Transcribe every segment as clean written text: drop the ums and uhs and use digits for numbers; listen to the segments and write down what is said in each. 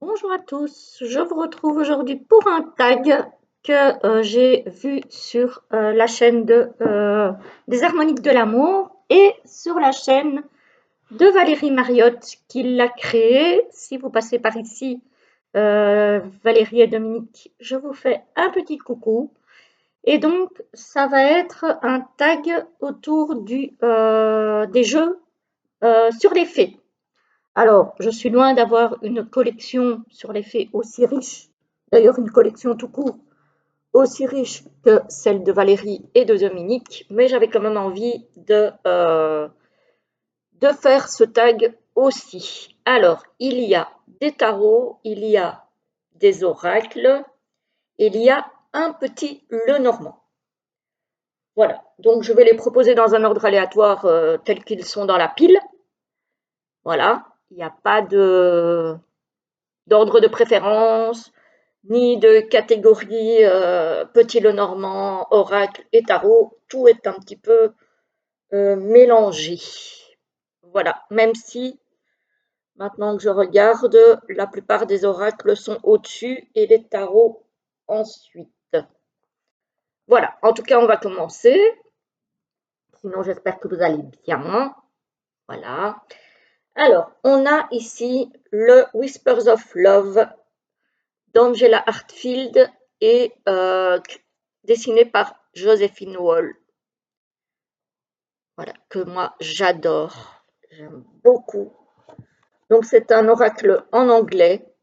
Bonjour à tous, je vous retrouve aujourd'hui pour un tag que j'ai vu sur la chaîne des Harmoniques de l'amour et sur la chaîne de Valérie Mariotte qui l'a créé. Si vous passez par ici, Valérie et Dominique, je vous fais un petit coucou. Et donc, ça va être un tag autour des jeux sur les fées. Alors, je suis loin d'avoir une collection sur les fées aussi riche, d'ailleurs une collection tout court, aussi riche que celle de Valérie et de Dominique, mais j'avais quand même envie de faire ce tag aussi. Alors, il y a des tarots, il y a des oracles, il y a un petit Lenormand. Voilà, donc je vais les proposer dans un ordre aléatoire tel qu'ils sont dans la pile. Voilà, il n'y a pas d'ordre de préférence, ni de catégorie petit Lenormand, oracle et tarot. Tout est un petit peu mélangé. Voilà, même si maintenant que je regarde, la plupart des oracles sont au-dessus et les tarots ensuite. Voilà, en tout cas, on va commencer. Sinon, j'espère que vous allez bien. Voilà. Alors, on a ici le Whispers of Love d'Angela Hartfield et dessiné par Joséphine Wall. Voilà, que moi j'adore. J'aime beaucoup. Donc, c'est un oracle en anglais.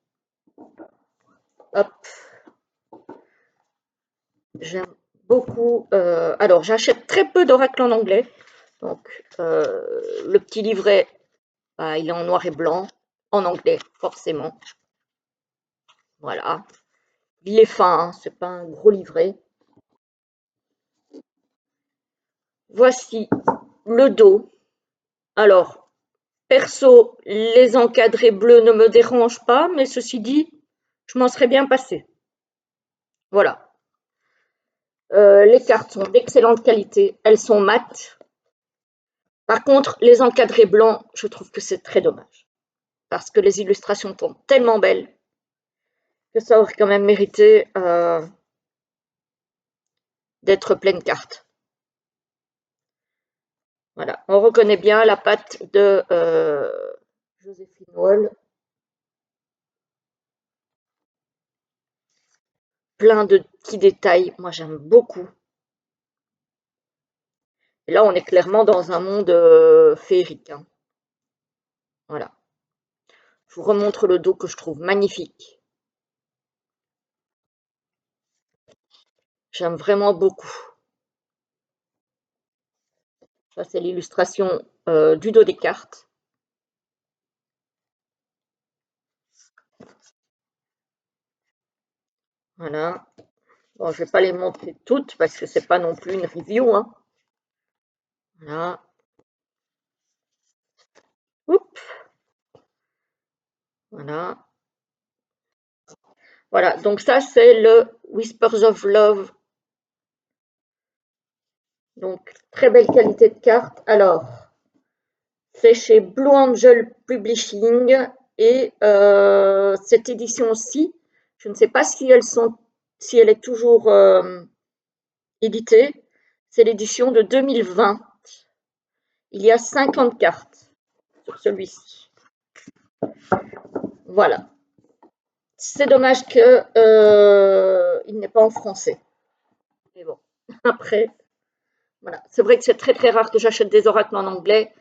Hop. J'aime beaucoup. Alors, j'achète très peu d'oracles en anglais. Donc, le petit livret, bah, il est en noir et blanc, en anglais, forcément. Voilà. Il est fin, hein, c'est pas un gros livret. Voici le dos. Alors, perso, les encadrés bleus ne me dérangent pas, mais ceci dit, je m'en serais bien passé. Voilà. Les cartes sont d'excellente qualité, elles sont mates. Par contre, les encadrés blancs, je trouve que c'est très dommage. Parce que les illustrations sont tellement belles que ça aurait quand même mérité d'être pleine carte. Voilà, on reconnaît bien la patte de Joséphine Wall. Plein de petits détails, moi j'aime beaucoup. Et là, on est clairement dans un monde féerique. Hein. Voilà. Je vous remontre le dos que je trouve magnifique. J'aime vraiment beaucoup. Ça, c'est l'illustration du dos des cartes. Voilà. Bon, je ne vais pas les montrer toutes parce que c'est pas non plus une review. Hein. Voilà. Oups. Voilà. Voilà. Donc ça, c'est le Whispers of Love. Donc, très belle qualité de carte. Alors, c'est chez Blue Angel Publishing et cette édition-ci, je ne sais pas si elle est toujours éditée. C'est l'édition de 2020. Il y a 50 cartes sur celui-ci. Voilà. C'est dommage que il n'est pas en français. Mais bon, après, voilà. C'est vrai que c'est très très rare que j'achète des oracles en anglais.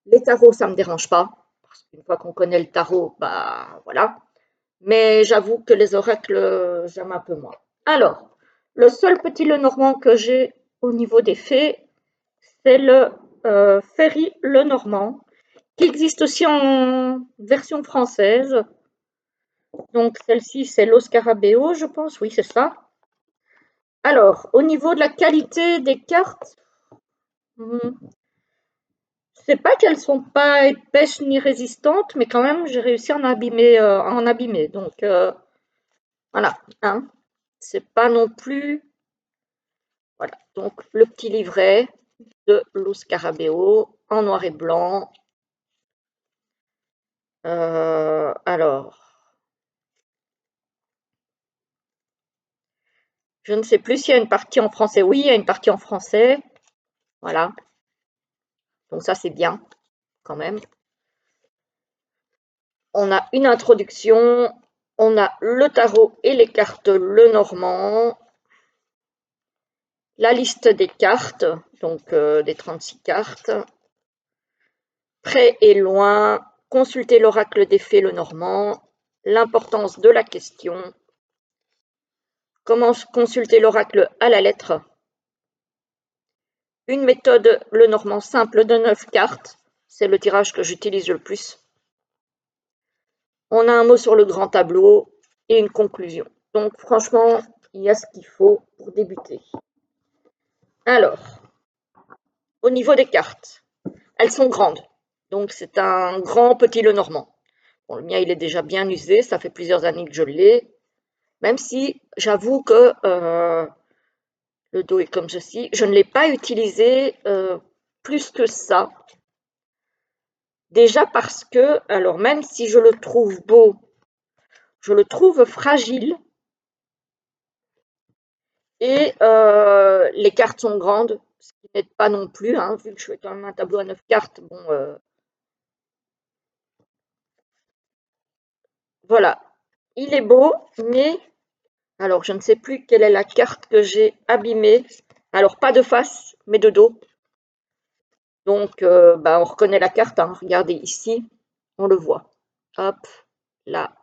Les tarots, ça me dérange pas. Parce qu'une fois qu'on connaît le tarot, bah voilà. Mais j'avoue que les oracles, j'aime un peu moins. Alors, le seul petit Lenormand que j'ai au niveau des fées, c'est le Ferry Lenormand, qui existe aussi en version française. Donc, celle-ci, c'est l'Oscarabeo, je pense. Oui, c'est ça. Alors, au niveau de la qualité des cartes, c'est pas qu'elles sont pas épaisses ni résistantes, mais quand même, j'ai réussi à en abîmer. Donc, voilà. Hein. C'est pas non plus. Voilà. Donc, le petit livret de Luz Scarabeo en noir et blanc. Alors, Je ne sais plus s'il y a une partie en français. Oui, il y a une partie en français. Voilà. Donc ça, c'est bien, quand même. On a une introduction. On a le tarot et les cartes Lenormand. La liste des cartes, donc des 36 cartes. Près et loin. Consulter l'oracle des fées Lenormand. L'importance de la question. Comment consulter l'oracle à la lettre. Une méthode Lenormand simple de 9 cartes. C'est le tirage que j'utilise le plus. On a un mot sur le grand tableau et une conclusion. Donc franchement, il y a ce qu'il faut pour débuter. Alors, au niveau des cartes, elles sont grandes. Donc c'est un grand petit Lenormand. Bon, le mien, il est déjà bien usé, ça fait plusieurs années que je l'ai. Même si j'avoue que le dos est comme ceci. Je ne l'ai pas utilisé plus que ça. Déjà parce que, alors même si je le trouve beau, je le trouve fragile. Et les cartes sont grandes, ce qui n'aide pas non plus, hein, vu que je fais quand même un tableau à 9 cartes. Bon, voilà. Il est beau, mais alors je ne sais plus quelle est la carte que j'ai abîmée. Alors pas de face, mais de dos. Donc bah, on reconnaît la carte, hein. Regardez ici, on le voit. Hop, là,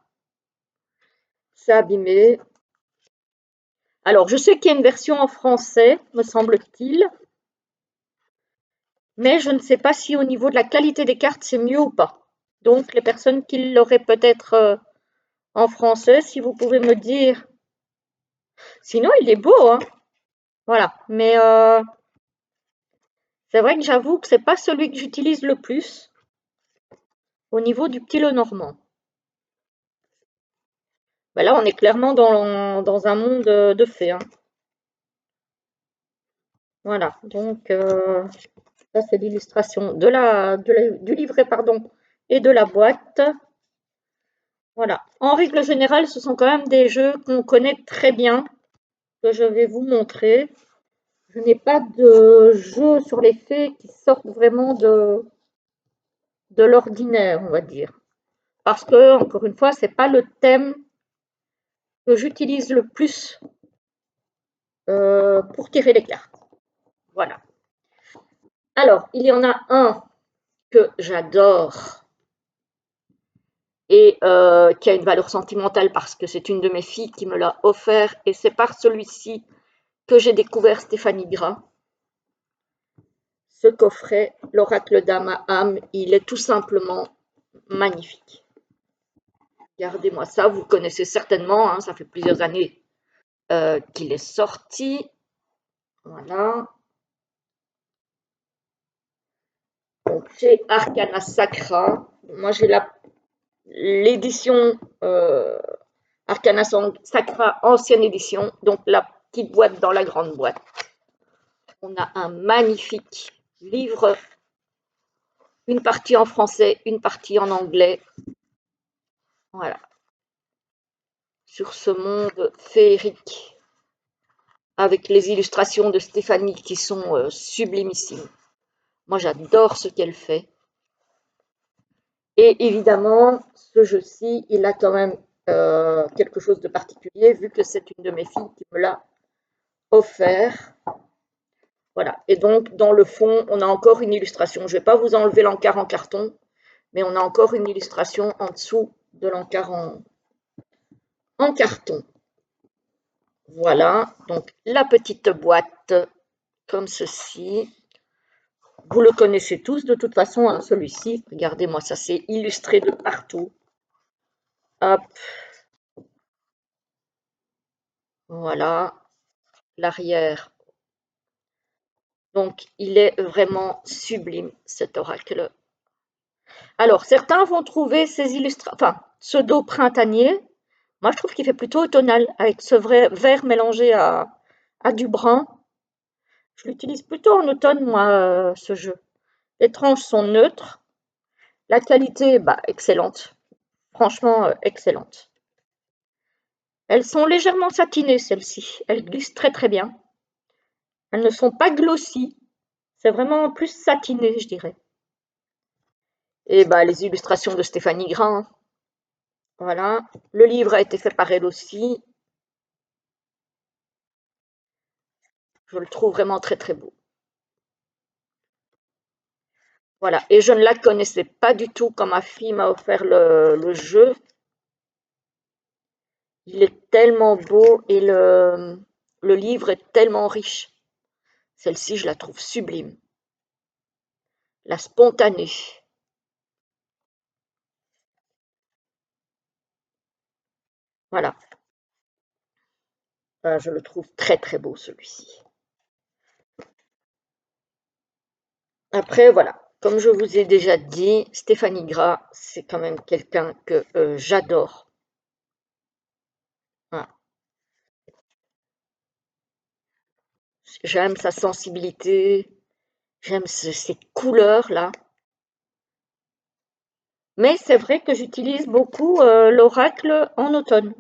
c'est abîmé. Alors je sais qu'il y a une version en français, me semble-t-il, mais je ne sais pas si au niveau de la qualité des cartes c'est mieux ou pas. Donc les personnes qui l'auraient peut-être en français, si vous pouvez me dire. Sinon, il est beau, hein. Voilà. Mais c'est vrai que j'avoue que c'est pas celui que j'utilise le plus au niveau du petit Lenormand. Ben là, on est clairement dans un monde de fées, hein. Voilà. Donc, ça, c'est l'illustration du livret, pardon, et de la boîte. Voilà. En règle générale, ce sont quand même des jeux qu'on connaît très bien, que je vais vous montrer. Je n'ai pas de jeux sur les fées qui sortent vraiment de l'ordinaire, on va dire. Parce que, encore une fois, c'est pas le thème que j'utilise le plus pour tirer les cartes. Voilà. Alors, il y en a un que j'adore et qui a une valeur sentimentale parce que c'est une de mes filles qui me l'a offert et c'est par celui-ci que j'ai découvert Stéphanie Gras. Ce coffret, l'oracle d'âme à âme, il est tout simplement magnifique. Regardez-moi ça, vous connaissez certainement, hein, ça fait plusieurs années qu'il est sorti. Voilà. Donc, chez Arcana Sacra. Moi, j'ai l'édition Arcana Sacra ancienne édition. Donc, la petite boîte dans la grande boîte. On a un magnifique livre. Une partie en français, une partie en anglais. Voilà. Sur ce monde féerique. Avec les illustrations de Stéphanie qui sont sublimissimes. Moi, j'adore ce qu'elle fait. Et évidemment, ce jeu-ci, il a quand même quelque chose de particulier, vu que c'est une de mes filles qui me l'a offert. Voilà. Et donc, dans le fond, on a encore une illustration. Je ne vais pas vous enlever l'encart en carton, mais on a encore une illustration en dessous de l'encart en carton. Voilà. Donc, la petite boîte, comme ceci. Vous le connaissez tous de toute façon, hein, celui-ci. Regardez-moi, ça c'est illustré de partout. Hop. Voilà. L'arrière. Donc, il est vraiment sublime, cet oracle. Alors, certains vont trouver ces illustrations, enfin, ce dos printanier. Moi, je trouve qu'il fait plutôt automnal, avec ce vrai vert mélangé à du brun. Je l'utilise plutôt en automne, moi, ce jeu. Les tranches sont neutres. La qualité, bah, excellente. Franchement, excellente. Elles sont légèrement satinées, celles-ci. Elles glissent très très bien. Elles ne sont pas glossy. C'est vraiment plus satiné, je dirais. Et bah, les illustrations de Stéphanie Gras, hein. Voilà. Le livre a été fait par elle aussi. Je le trouve vraiment très très beau. Voilà. Et je ne la connaissais pas du tout quand ma fille m'a offert le jeu. Il est tellement beau et le livre est tellement riche. Celle-ci, je la trouve sublime. La spontanée. Voilà. Je le trouve très très beau celui-ci. Après, voilà. Comme je vous ai déjà dit, Stéphanie Gras, c'est quand même quelqu'un que j'adore. Voilà. J'aime sa sensibilité, j'aime ces couleurs-là. Mais c'est vrai que j'utilise beaucoup l'oracle en automne.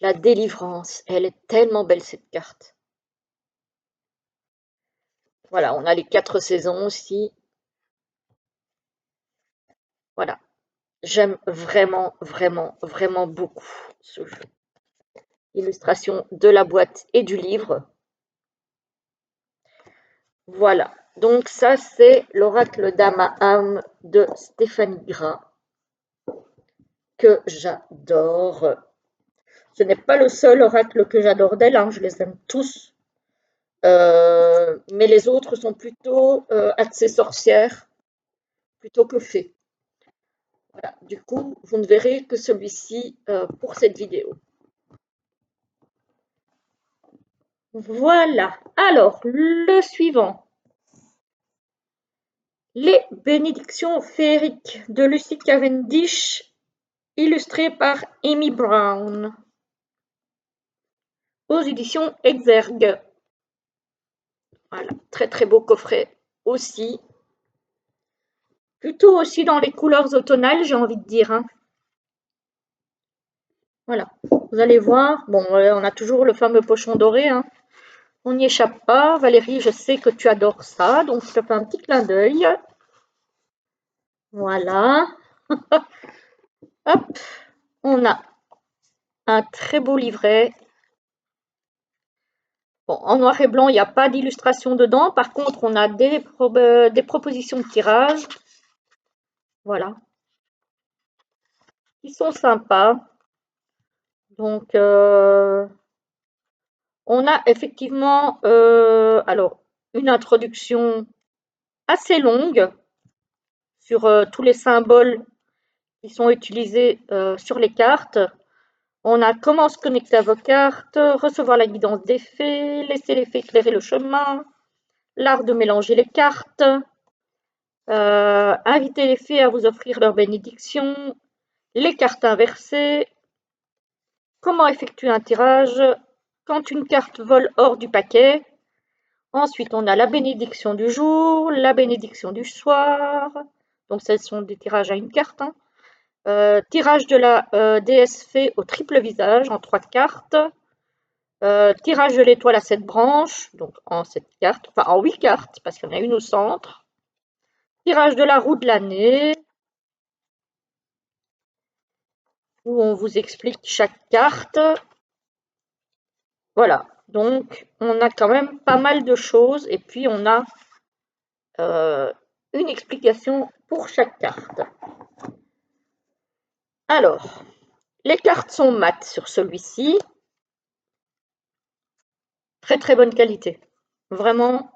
La délivrance, elle est tellement belle cette carte. Voilà, on a les 4 saisons aussi. Voilà, j'aime vraiment, vraiment, vraiment beaucoup ce jeu. Illustration de la boîte et du livre. Voilà, donc ça c'est l'oracle d'Amaham de Stéphanie Gras que j'adore. Ce n'est pas le seul oracle que j'adore d'elle, hein, je les aime tous. Mais les autres sont plutôt axés sorcières plutôt que fées. Voilà. Du coup, vous ne verrez que celui-ci pour cette vidéo. Voilà. Alors, le suivant. Les bénédictions féeriques de Lucy Cavendish, illustrées par Amy Brown, aux éditions Exergue. Voilà, très très beau coffret aussi. Plutôt aussi dans les couleurs automnales, j'ai envie de dire, hein. Voilà, vous allez voir. Bon, on a toujours le fameux pochon doré, hein. On n'y échappe pas. Valérie, je sais que tu adores ça, donc je te fais un petit clin d'œil. Voilà. Hop, on a un très beau livret. Bon, en noir et blanc, il n'y a pas d'illustration dedans. Par contre, on a des propositions de tirage. Voilà. Qui sont sympas. Donc, on a effectivement alors, une introduction assez longue sur tous les symboles qui sont utilisés sur les cartes. On a comment se connecter à vos cartes, recevoir la guidance des fées, laisser les fées éclairer le chemin, l'art de mélanger les cartes, inviter les fées à vous offrir leur bénédiction, les cartes inversées, comment effectuer un tirage quand une carte vole hors du paquet. Ensuite, on a la bénédiction du jour, la bénédiction du soir. Donc, ce sont des tirages à une carte, hein. Tirage de la déesse fée au triple visage en 3 cartes. Tirage de l'étoile à 7 branches, donc en 7 cartes, enfin en 8 cartes, parce qu'il y en a une au centre. Tirage de la roue de l'année, où on vous explique chaque carte. Voilà, donc on a quand même pas mal de choses, et puis on a une explication pour chaque carte. Alors, les cartes sont mates sur celui-ci. Très très bonne qualité. Vraiment,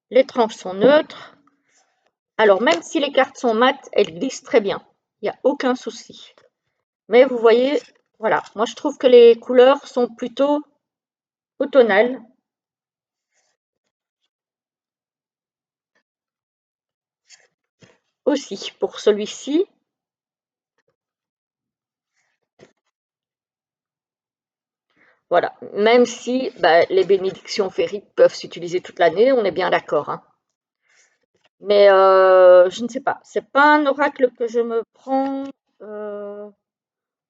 les tranches sont neutres. Alors, même si les cartes sont mates, elles glissent très bien. Il n'y a aucun souci. Mais vous voyez, voilà, moi je trouve que les couleurs sont plutôt automnales. Aussi, pour celui-ci. Voilà, même si les bénédictions féeriques peuvent s'utiliser toute l'année, on est bien d'accord, hein. Mais je ne sais pas, c'est pas un oracle que je me prends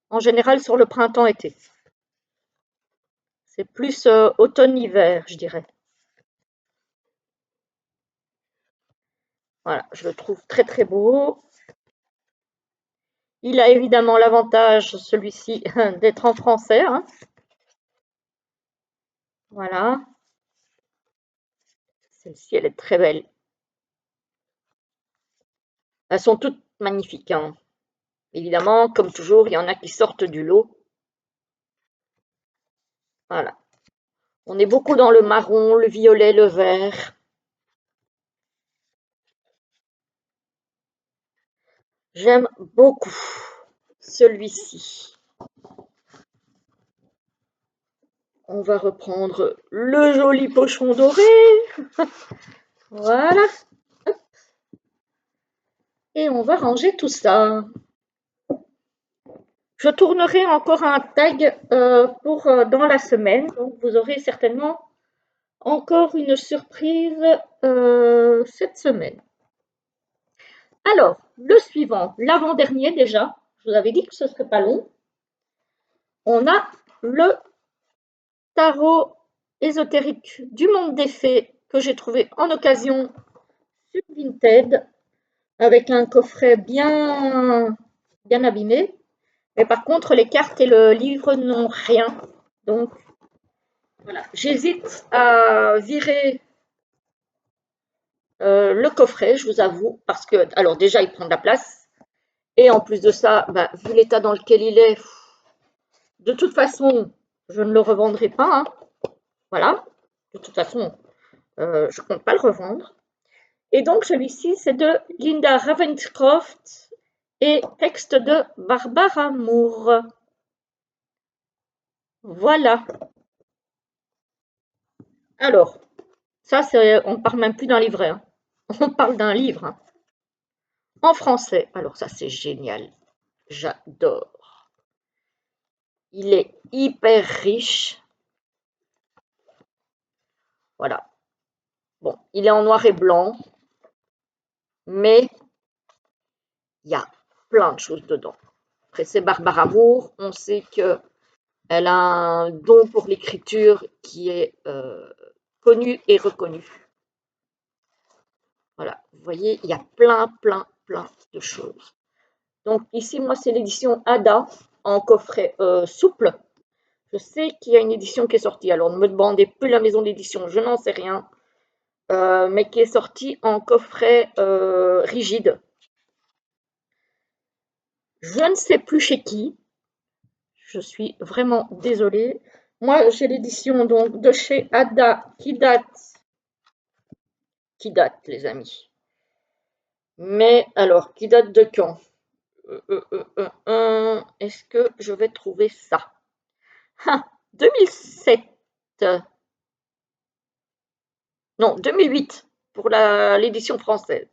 en général sur le printemps-été. C'est plus automne-hiver, je dirais. Voilà, je le trouve très très beau. Il a évidemment l'avantage, celui-ci, d'être en français, hein. Voilà. Celle-ci, elle est très belle. Elles sont toutes magnifiques, hein. Évidemment, comme toujours, il y en a qui sortent du lot. Voilà. On est beaucoup dans le marron, le violet, le vert. J'aime beaucoup celui-ci. On va reprendre le joli pochon doré. Voilà. Et on va ranger tout ça. Je tournerai encore un tag pour dans la semaine. Donc vous aurez certainement encore une surprise cette semaine. Alors, le suivant, l'avant-dernier déjà. Je vous avais dit que ce ne serait pas long. On a le tarot ésotérique du monde des fées que j'ai trouvé en occasion sur Vinted avec un coffret bien abîmé. Mais par contre, les cartes et le livre n'ont rien. Donc, voilà. J'hésite à virer le coffret, je vous avoue, parce que, alors déjà, il prend de la place. Et en plus de ça, bah, vu l'état dans lequel il est, de toute façon, je ne le revendrai pas, hein. Voilà. De toute façon, je ne compte pas le revendre. Et donc, celui-ci, c'est de Linda Ravenscroft et texte de Barbara Moore. Voilà. Alors, ça, on ne parle même plus d'un livret, hein. On parle d'un livre, hein. En français. Alors ça, c'est génial. J'adore. Il est hyper riche. Voilà. Bon, il est en noir et blanc, mais il y a plein de choses dedans. Après, c'est Barbara Moore. On sait qu'elle a un don pour l'écriture qui est connu et reconnu. Voilà, vous voyez, il y a plein de choses. Donc ici, moi, c'est l'édition Ada en coffret souple. Je sais qu'il y a une édition qui est sortie, alors ne me demandez plus la maison d'édition, je n'en sais rien, mais qui est sortie en coffret rigide. Je ne sais plus chez qui, je suis vraiment désolée. Moi, j'ai l'édition donc de chez Ada qui date, les amis. Mais alors, qui date de quand? Est-ce que je vais trouver ça? 2007. Non, 2008 pour l'édition française.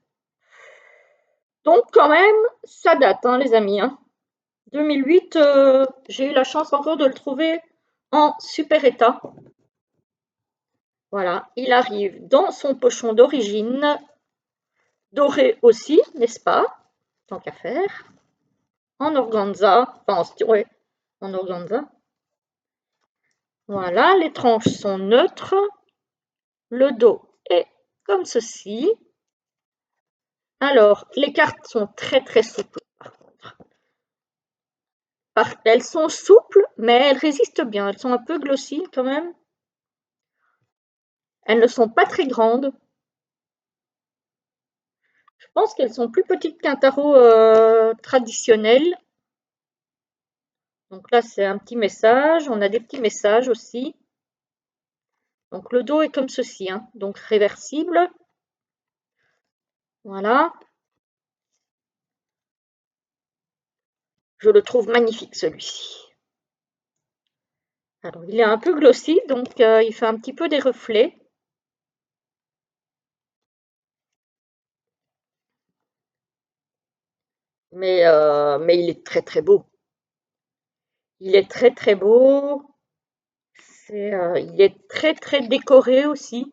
Donc quand même, ça date, hein, les amis, hein. 2008, j'ai eu la chance encore de le trouver en super état. Voilà, il arrive dans son pochon d'origine, doré aussi, n'est-ce pas? Tant qu'à faire. En organza, enfin, ouais, en organza. Voilà, les tranches sont neutres. Le dos est comme ceci. Alors, les cartes sont très souples, par contre. Elles sont souples, mais elles résistent bien. Elles sont un peu glossy quand même. Elles ne sont pas très grandes. Je pense qu'elles sont plus petites qu'un tarot traditionnel. Donc là, c'est un petit message. On a des petits messages aussi. Donc le dos est comme ceci, hein, donc réversible. Voilà. Je le trouve magnifique celui-ci. Alors il est un peu glossy, donc il fait un petit peu des reflets. Mais il est très beau. Il est très beau. Il est très décoré aussi.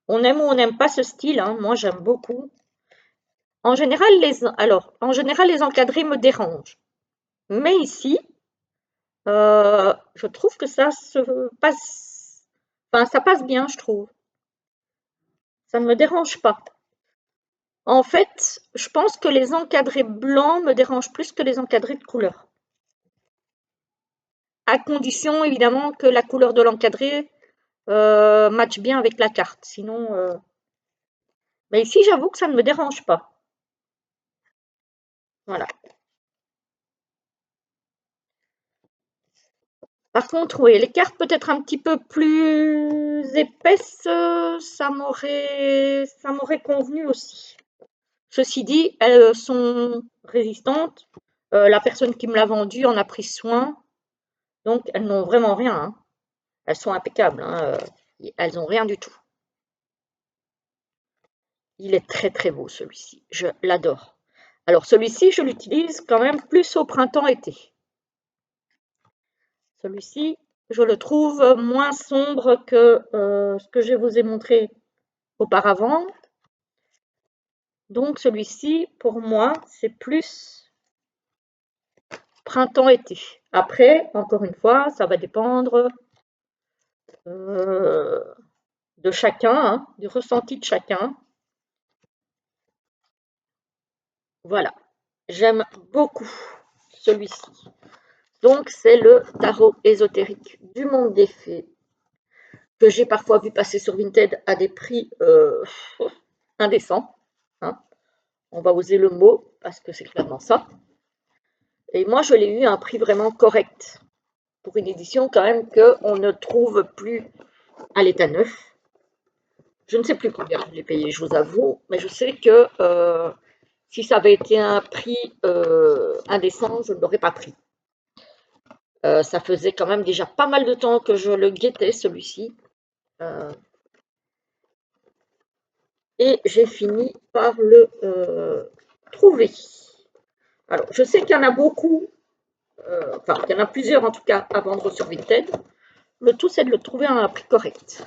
On aime ou on n'aime pas ce style, hein. Moi j'aime beaucoup. En général, les encadrés me dérangent. Mais ici, je trouve que ça se passe, enfin, ça passe bien, je trouve. Ça ne me dérange pas. En fait, je pense que les encadrés blancs me dérangent plus que les encadrés de couleur. À condition, évidemment, que la couleur de l'encadré matche bien avec la carte. Sinon, mais ici, j'avoue que ça ne me dérange pas. Voilà. Par contre, oui, les cartes peut-être un petit peu plus épaisses, ça m'aurait convenu aussi. Ceci dit, elles sont résistantes. La personne qui me l'a vendue en a pris soin. Donc, elles n'ont vraiment rien, hein. Elles sont impeccables, hein. Elles n'ont rien du tout. Il est très très beau celui-ci. Je l'adore. Alors celui-ci, je l'utilise quand même plus au printemps-été. Celui-ci, je le trouve moins sombre que ce que je vous ai montré auparavant. Donc celui-ci, pour moi, c'est plus printemps-été. Après, encore une fois, ça va dépendre de chacun, hein, du ressenti de chacun. Voilà, j'aime beaucoup celui-ci. Donc c'est le tarot ésotérique du monde des fées, que j'ai parfois vu passer sur Vinted à des prix indécents, hein. On va oser le mot, parce que c'est clairement ça. Et moi, je l'ai eu à un prix vraiment correct, pour une édition quand même qu'on ne trouve plus à l'état neuf. Je ne sais plus combien je l'ai payé, je vous avoue, mais je sais que si ça avait été un prix indécent, je ne l'aurais pas pris. Ça faisait quand même déjà pas mal de temps que je le guettais, celui-ci. Et j'ai fini par le trouver. Alors, je sais qu'il y en a beaucoup, enfin, qu'il y en a plusieurs en tout cas à vendre sur Vinted. Le tout, c'est de le trouver à un prix correct.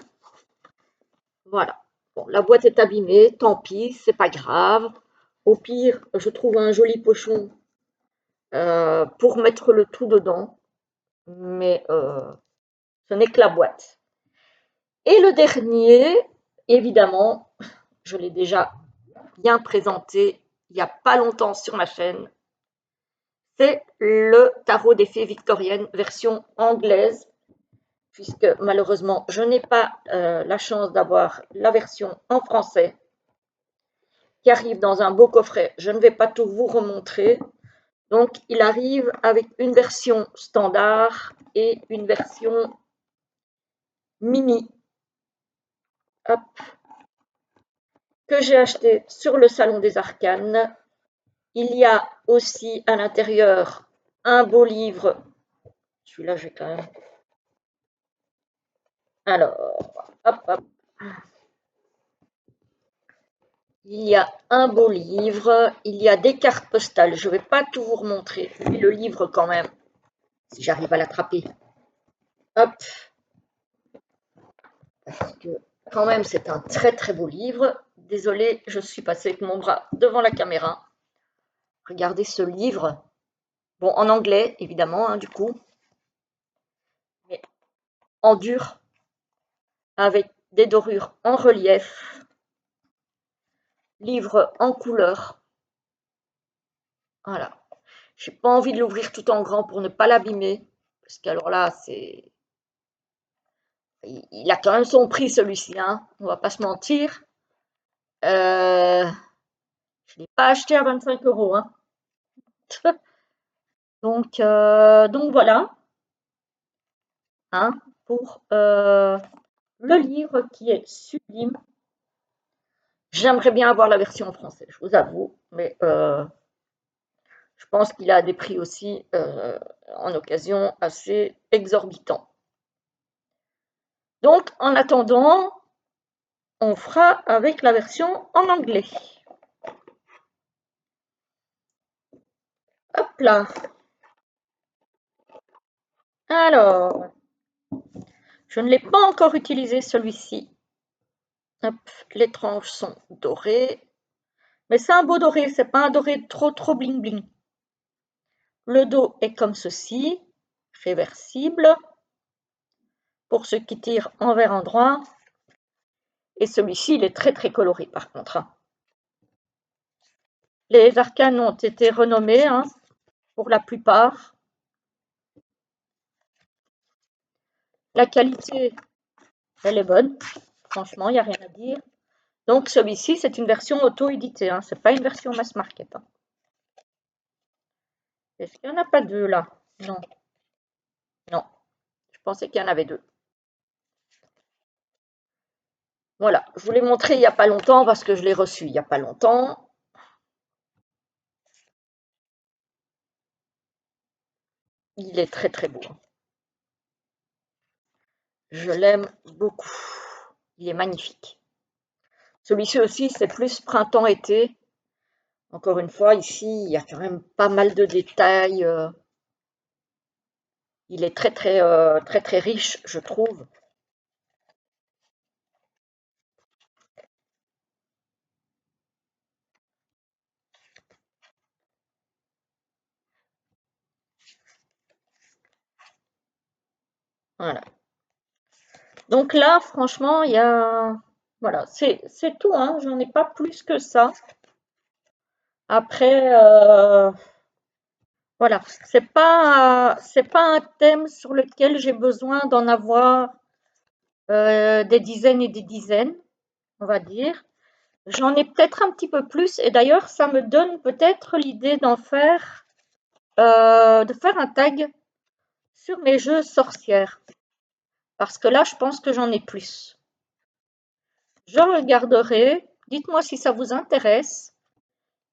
Voilà. Bon, la boîte est abîmée, tant pis, c'est pas grave. Au pire, je trouve un joli pochon pour mettre le tout dedans. Mais ce n'est que la boîte. Et le dernier, évidemment, je l'ai déjà bien présenté il n'y a pas longtemps sur ma chaîne, c'est le tarot des fées victoriennes version anglaise, puisque malheureusement je n'ai pas la chance d'avoir la version en français qui arrive dans un beau coffret. Je ne vais pas tout vous remontrer. Donc il arrive avec une version standard et une version mini. Hop, que j'ai acheté sur le Salon des Arcanes. Il y a aussi à l'intérieur un beau livre. Celui-là, j'ai quand même. Alors, hop, hop. Il y a un beau livre. Il y a des cartes postales. Je ne vais pas tout vous remontrer. Mais le livre, quand même, si j'arrive à l'attraper. Hop. Parce que, quand même, c'est un très très beau livre. Désolée, je suis passée avec mon bras devant la caméra. Regardez ce livre. Bon, en anglais, évidemment, hein, du coup. Mais en dur, avec des dorures en relief. Livre en couleur. Voilà. Je n'ai pas envie de l'ouvrir tout en grand pour ne pas l'abîmer. Parce qu'alors là, c'est. Il a quand même son prix celui-ci, hein. On va pas se mentir. Je ne l'ai pas acheté à 25 €, hein. Donc voilà, hein, pour le livre qui est sublime. J'aimerais bien avoir la version en français, je vous avoue, mais je pense qu'il a des prix aussi en occasion assez exorbitants. Donc en attendant, on fera avec la version en anglais. Hop là. Alors, je ne l'ai pas encore utilisé celui-ci. Hop, les tranches sont dorées. Mais c'est un beau doré, c'est pas un doré trop bling bling. Le dos est comme ceci. réversible pour ceux qui tirent envers endroit. Et celui-ci, il est très très coloré par contre. Les arcanes ont été renommés pour la plupart. La qualité, elle est bonne. Franchement, il n'y a rien à dire. Donc celui-ci, c'est une version auto-éditée. Ce n'est pas une version mass market. Est-ce qu'il n'y en a pas deux là? Non. Non. Je pensais qu'il y en avait deux. Voilà, je vous l'ai montré il n'y a pas longtemps parce que je l'ai reçu il n'y a pas longtemps. Il est très très beau. Je l'aime beaucoup. Il est magnifique. Celui-ci aussi, c'est plus printemps-été. Encore une fois, ici, il y a quand même pas mal de détails. Il est très très riche, je trouve. Voilà. Donc là, franchement, il y a... Voilà, c'est tout, j'en ai pas plus que ça. Après, voilà, c'est pas un thème sur lequel j'ai besoin d'en avoir des dizaines et des dizaines, on va dire. J'en ai peut-être un petit peu plus, et d'ailleurs, ça me donne peut-être l'idée d'en faire, de faire un tag sur mes jeux sorcières. Parce que là, je pense que j'en ai plus. Je regarderai, dites-moi si ça vous intéresse.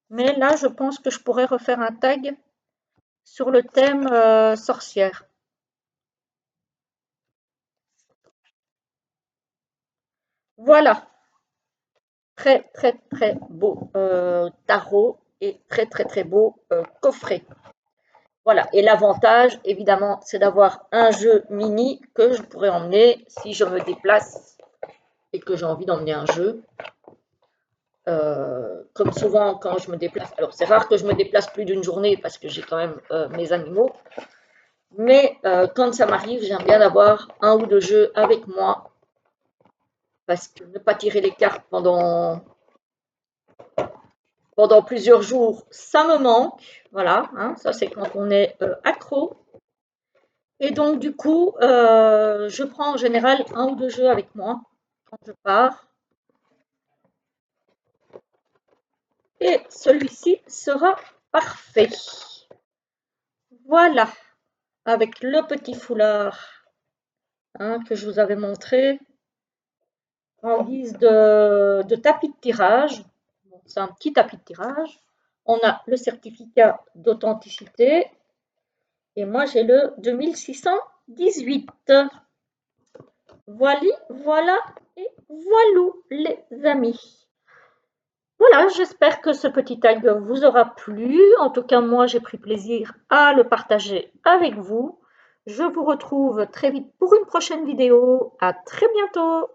Mais là, je pense que je pourrais refaire un tag sur le thème sorcière. Voilà, très très très beau tarot et très très très beau coffret. Voilà, et l'avantage, évidemment, c'est d'avoir un jeu mini que je pourrais emmener si je me déplace et que j'ai envie d'emmener un jeu. Comme souvent quand je me déplace, alors c'est rare que je me déplace plus d'une journée parce que j'ai quand même mes animaux, mais quand ça m'arrive, j'aime bien avoir un ou deux jeux avec moi parce que ne pas tirer les cartes pendant plusieurs jours, ça me manque. Voilà, ça c'est quand on est accro. Et donc du coup, je prends en général un ou deux jeux avec moi quand je pars. Et celui-ci sera parfait. Voilà, avec le petit foulard que je vous avais montré en guise de tapis de tirage. Bon, c'est un petit tapis de tirage. On a le certificat d'authenticité et moi j'ai le 2618. Voilà et voilou les amis. Voilà, j'espère que ce petit tag vous aura plu. En tout cas, moi j'ai pris plaisir à le partager avec vous. Je vous retrouve très vite pour une prochaine vidéo. À très bientôt.